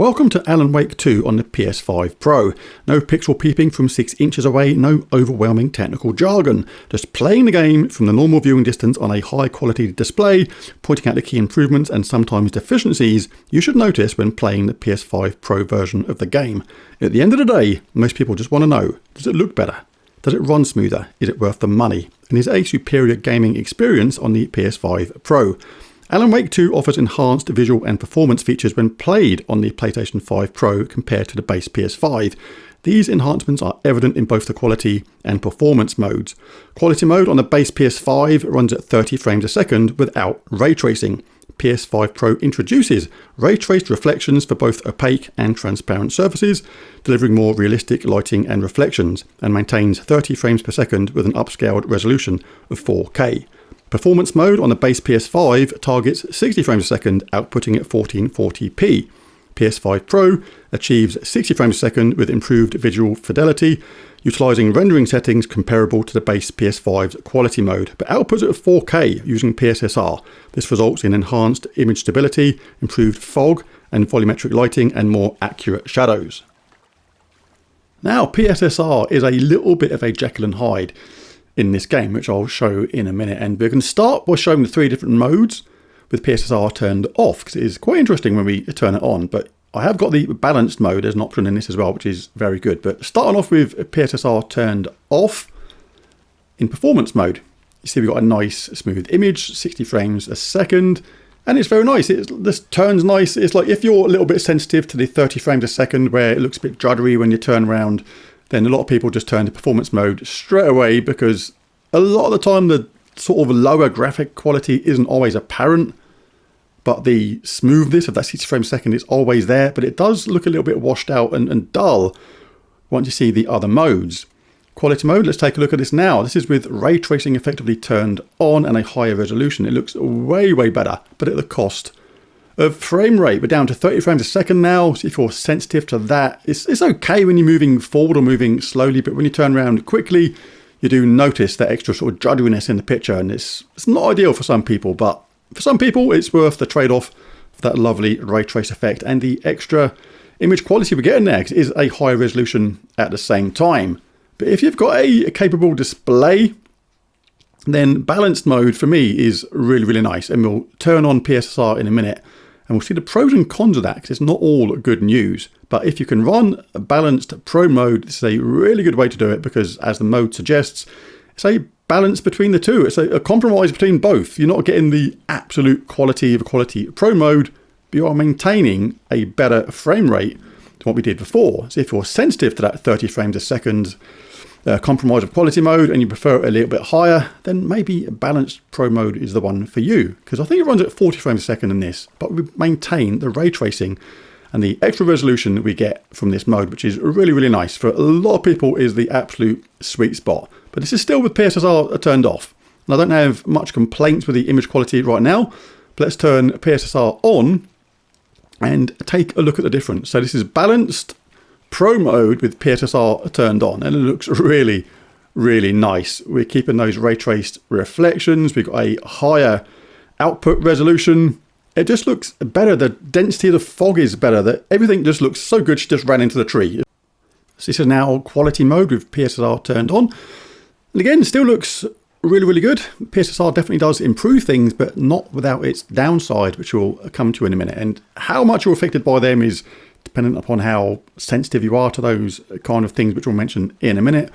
Welcome to Alan Wake 2 on the PS5 Pro. No pixel peeping from 6 inches away, no overwhelming technical jargon. Just playing the game from the normal viewing distance on a high quality display, pointing out the key improvements and sometimes deficiencies you should notice when playing the PS5 Pro version of the game. At the end of the day, most people just want to know, does it look better? Does it run smoother? Is it worth the money? And is it a superior gaming experience on the PS5 Pro? Alan Wake 2 offers enhanced visual and performance features when played on the PlayStation 5 Pro compared to the base PS5. These enhancements are evident in both the quality and performance modes. Quality mode on the base PS5 runs at 30 frames a second without ray tracing. PS5 Pro introduces ray-traced reflections for both opaque and transparent surfaces, delivering more realistic lighting and reflections, and maintains 30 frames per second with an upscaled resolution of 4K. Performance mode on the base PS5 targets 60 frames a second, outputting at 1440p. PS5 Pro achieves 60 frames a second with improved visual fidelity, utilising rendering settings comparable to the base PS5's quality mode, but outputs at 4K using PSSR. This results in enhanced image stability, improved fog and volumetric lighting, and more accurate shadows. Now, PSSR is a little bit of a Jekyll and Hyde in this game, which I'll show in a minute, and we're going to start by showing the 3 different modes with PSSR turned off, because it is quite interesting when we turn it on. But I have got the balanced mode as an option in this as well, which is very good. But starting off with PSSR turned off, in performance mode, you see we've got a nice smooth image, 60 frames a second, and it's very nice. This turns nice. It's like if you're a little bit sensitive to the 30 frames a second where it looks a bit juddery when you turn around, then a lot of people just turn to performance mode straight away, because a lot of the time the sort of lower graphic quality isn't always apparent, but the smoothness of that 60 frames a second is always there, but it does look a little bit washed out and dull once you see the other modes. Quality mode, let's take a look at this now. This is with ray tracing effectively turned on and a higher resolution. It looks way better, but at the cost of frame rate. We're down to 30 frames a second now, so if you're sensitive to that, it's okay when you're moving forward or moving slowly, but when you turn around quickly, you do notice that extra sort of judderiness in the picture, and it's not ideal for some people, but for some people it's worth the trade-off for that lovely ray trace effect and the extra image quality we're getting there, because it is a higher resolution at the same time. But if you've got a capable display, then balanced mode for me is really nice, and we'll turn on PSSR in a minute. And we'll see the pros and cons of that, because it's not all good news. But if you can run a balanced Pro mode, this is a really good way to do it, because as the mode suggests, it's a balance between the two. It's a compromise between both. You're not getting the absolute quality of a quality Pro mode, but you are maintaining a better frame rate than what we did before. So if you're sensitive to that 30 frames a second compromise of quality mode and you prefer it a little bit higher, then maybe a balanced Pro mode is the one for you, because I think it runs at 40 frames a second in this, but we maintain the ray tracing and the extra resolution that we get from this mode, which is really nice. For a lot of people is the absolute sweet spot. But this is still with PSSR turned off, and I don't have much complaints with the image quality right now. But let's turn PSSR on and take a look at the difference. So this is balanced Pro mode with PSSR turned on, and it looks really nice. We're keeping those ray traced reflections. We've got a higher output resolution. It just looks better. The density of the fog is better. Everything just looks so good. She just ran into the tree. So this is now quality mode with PSSR turned on, and again, still looks really good. PSSR definitely does improve things, but not without its downside, which we'll come to in a minute. And how much you're affected by them is dependent upon how sensitive you are to those kind of things, which we'll mention in a minute.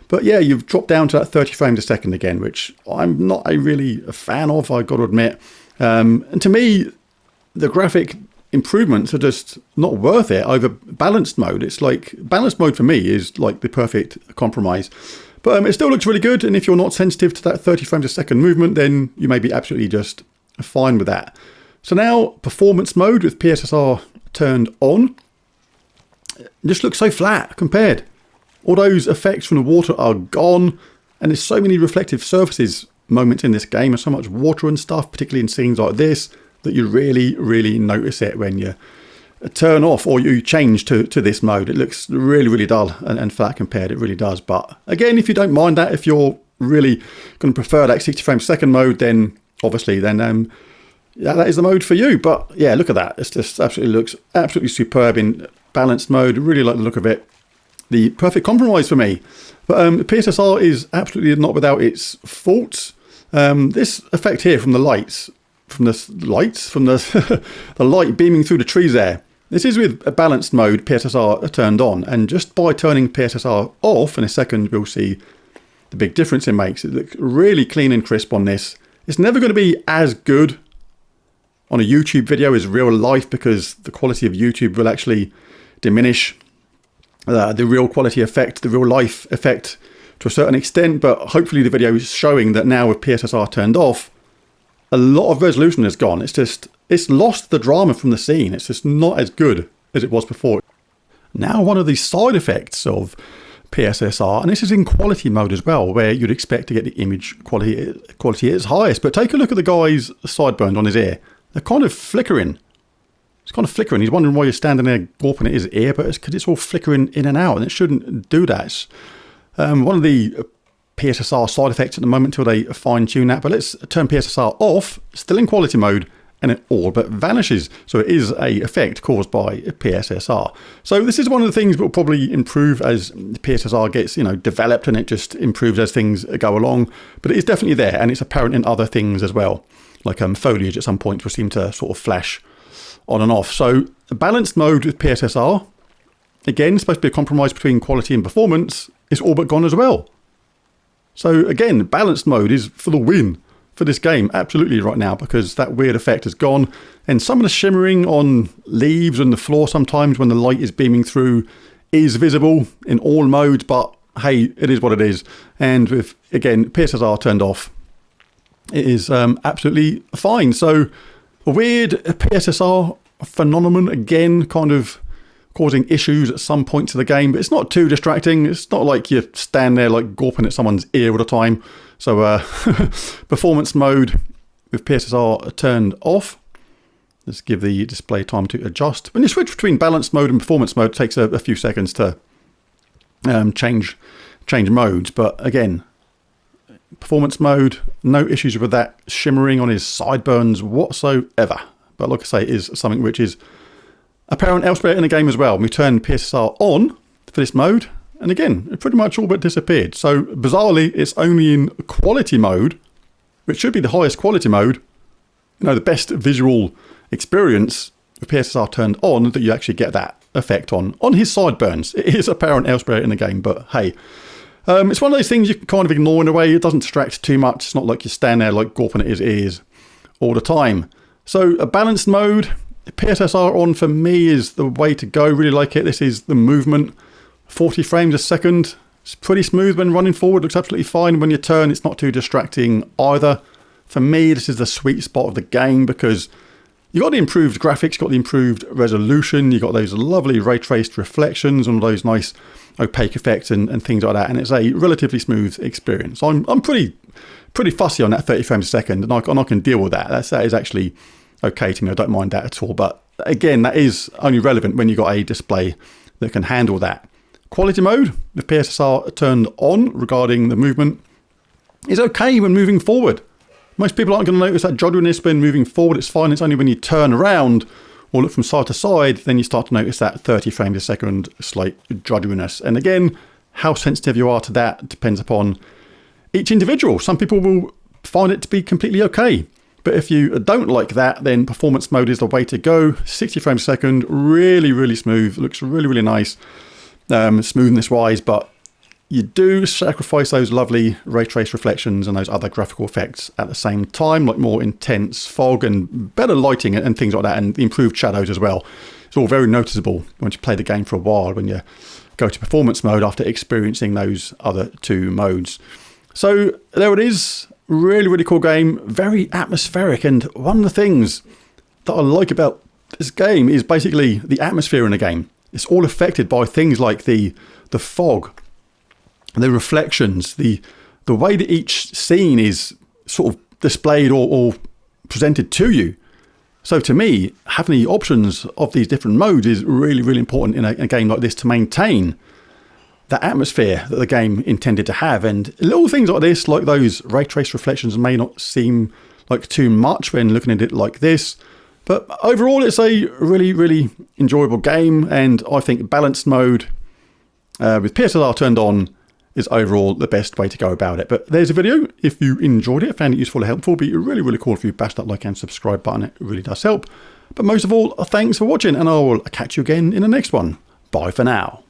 But yeah, you've dropped down to that 30 frames a second again, which I'm not really a fan of, I've got to admit. And to me, the graphic improvements are just not worth it over balanced mode. It's like, balanced mode for me is like the perfect compromise. But it still looks really good, and if you're not sensitive to that 30 frames a second movement, then you may be absolutely just fine with that. So now, performance mode with PSSR turned on, it just looks so flat compared. All those effects from the water are gone, and there's so many reflective surfaces moments in this game, and so much water and stuff, particularly in scenes like this, that you really notice it when you turn off or you change to this mode. It looks really dull and flat compared, it really does. But again, if you don't mind that, if you're really going to prefer that 60 frames a second mode, then obviously then yeah, that is the mode for you. But yeah, look at that. It's just looks absolutely superb in balanced mode. Really like the look of it. The perfect compromise for me. But the PSSR is absolutely not without its faults. This effect here from the lights, the light beaming through the trees there. This is with a balanced mode, PSSR turned on, and just by turning PSSR off in a second, we'll see the big difference it makes. It looks really clean and crisp on this. It's never going to be as good on a YouTube video as real life, because the quality of YouTube will actually diminish the real quality effect, the real life effect to a certain extent. But hopefully the video is showing that now with PSSR turned off, a lot of resolution has gone. It's lost the drama from the scene. It's just not as good as it was before. Now, one of the side effects of PSSR, and this is in quality mode as well, where you'd expect to get the image quality at its highest. But take a look at the guy's sideburns on his ear. They're kind of flickering. It's kind of flickering. He's wondering why you're standing there gawping at his ear, but it's because it's all flickering in and out, and it shouldn't do that. It's, one of the PSSR side effects at the moment until they fine-tune that. But let's turn PSSR off, still in quality mode, and it all but vanishes. So it is a effect caused by PSSR. So this is one of the things that will probably improve as PSSR gets, developed, and it just improves as things go along. But it is definitely there, and it's apparent in other things as well, like foliage at some point will seem to sort of flash on and off. So a balanced mode with PSSR, again, supposed to be a compromise between quality and performance, is all but gone as well. So again, balanced mode is for the win for this game, absolutely right now, because that weird effect has gone. And some of the shimmering on leaves and the floor sometimes when the light is beaming through is visible in all modes, but hey, it is what it is. And with, again, PSSR turned off, it is absolutely fine. So a weird PSSR phenomenon, again, kind of causing issues at some points of the game, but it's not too distracting. It's not like you stand there like gawping at someone's ear all the time. So performance mode with PSSR turned off. Let's give the display time to adjust. When you switch between balanced mode and performance mode, it takes a few seconds to change modes. But again, performance mode, no issues with that shimmering on his sideburns whatsoever. But like I say, it is something which is apparent elsewhere in the game as well. We turn PSSR on for this mode, and again, it pretty much all but disappeared. So bizarrely, it's only in quality mode, which should be the highest quality mode, the best visual experience with PSSR turned on, that you actually get that effect on his sideburns. It is apparent elsewhere in the game, but hey, it's one of those things you can kind of ignore in a way. It doesn't distract too much. It's not like you stand there like gawping at his ears all the time. So a balanced mode, PSSR on for me is the way to go. Really like it. This is the movement, 40 frames a second. It's pretty smooth when running forward. Looks absolutely fine. When you turn, it's not too distracting either. For me, this is the sweet spot of the game, because you got the improved graphics, got the improved resolution, you got those lovely ray traced reflections and those nice opaque effects and things like that, and it's a relatively smooth experience. I'm pretty fussy on that 30 frames a second, and I can deal with that. That is actually okay to me. I don't mind that at all. But again, that is only relevant when you've got a display that can handle that. Quality mode, the PSSR turned on regarding the movement, is okay when moving forward. Most people aren't going to notice that joddiness when moving forward. It's fine. It's only when you turn around or look from side to side, then you start to notice that 30 frames a second slight joddiness. And again, how sensitive you are to that depends upon each individual. Some people will find it to be completely okay. But if you don't like that, then performance mode is the way to go. 60 frames a second, really, really smooth. Looks really, really nice, smoothness wise, but you do sacrifice those lovely ray trace reflections and those other graphical effects at the same time, like more intense fog and better lighting and things like that, and improved shadows as well. It's all very noticeable once you play the game for a while, when you go to performance mode after experiencing those other two modes. So there it is. Really, really cool game. Very atmospheric. And one of the things that I like about this game is basically the atmosphere in the game. It's all affected by things like the fog, the reflections, the way that each scene is sort of displayed or presented to you. So to me, having the options of these different modes is really, really important in a game like this to maintain that atmosphere that the game intended to have. And little things like this, like those ray trace reflections, may not seem like too much when looking at it like this. But overall, it's a really, really enjoyable game, and I think balanced mode with PSVR turned on is overall the best way to go about it. But there's a video. If you enjoyed it, found it useful or helpful, it'd be really, really cool if you bash that like and subscribe button. It really does help. But most of all, thanks for watching, and I will catch you again in the next one. Bye for now.